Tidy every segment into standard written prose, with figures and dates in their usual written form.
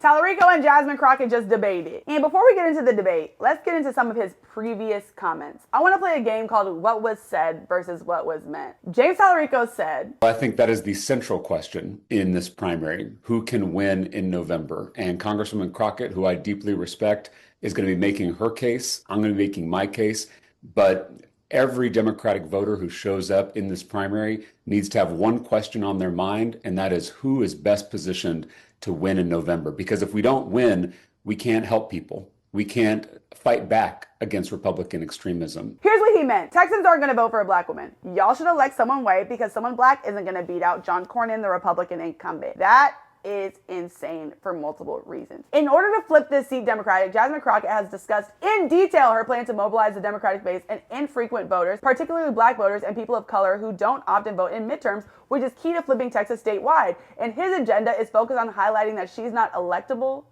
Tallarico and Jasmine Crockett just debated. And before we get into the debate, let's get into some of his previous comments. I want to play a game called What Was Said versus What Was Meant. James Tallarico said, I think that is the central question in this primary. Who can win in November? And Congresswoman Crockett, who I deeply respect, is going to be making her case. I'm going to be making my case. But every Democratic voter who shows up in this primary needs to have one question on their mind, and that is who is best positioned to win in November. Because if we don't win, we can't help people. We can't fight back against Republican extremism. Here's what he meant. Texans aren't going to vote for a black woman. Y'all should elect someone white because someone black isn't going to beat out John Cornyn, the Republican incumbent. That is insane for multiple reasons. In order to flip this seat Democratic, Jasmine Crockett has discussed in detail her plan to mobilize the Democratic base and infrequent voters, particularly black voters and people of color who don't often vote in midterms, which is key to flipping Texas statewide. And his agenda is focused on highlighting that she's not electable.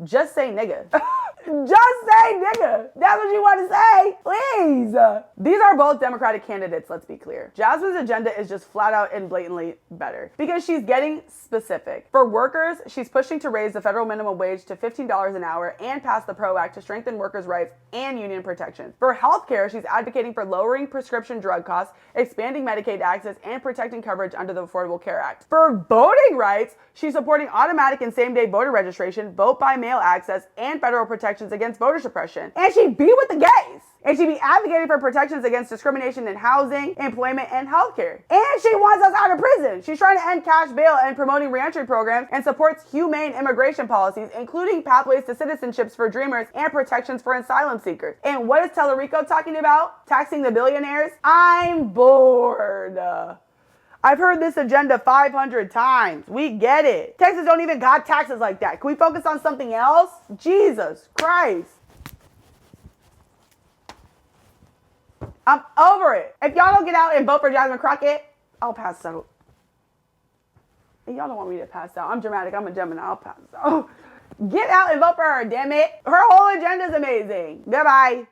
Just say nigga. Just say nigga. That's what you want to say. Please. These are both Democratic candidates, let's be clear. Jasmine's agenda is just flat out and blatantly better because she's getting specific. For workers, she's pushing to raise the federal minimum wage to $15 an hour and pass the PRO Act to strengthen workers' rights and union protections. For healthcare, she's advocating for lowering prescription drug costs, expanding Medicaid access, and protecting coverage under the Affordable Care Act. For voting rights, she's supporting automatic and same-day voter registration, vote-by-mail access, and federal protections against voter suppression. And she'd be with the gays. And she'd be advocating for protections against discrimination in housing, employment, and healthcare. And she wants us out of prison. She's trying to end cash bail and promoting reentry programs and supports humane immigration policies, including pathways to citizenships for dreamers and protections for asylum seekers. And what is Tallarico talking about? Taxing the billionaires? I'm bored. I've heard this agenda 500 times. We get it. Texas don't even got taxes like that. Can we focus on something else? Jesus Christ. I'm over it. If y'all don't get out and vote for Jasmine Crockett, I'll pass out. Y'all don't want me to pass out. I'm dramatic. I'm a Gemini. I'll pass out. Get out and vote for her, damn it. Her whole agenda is amazing. Goodbye.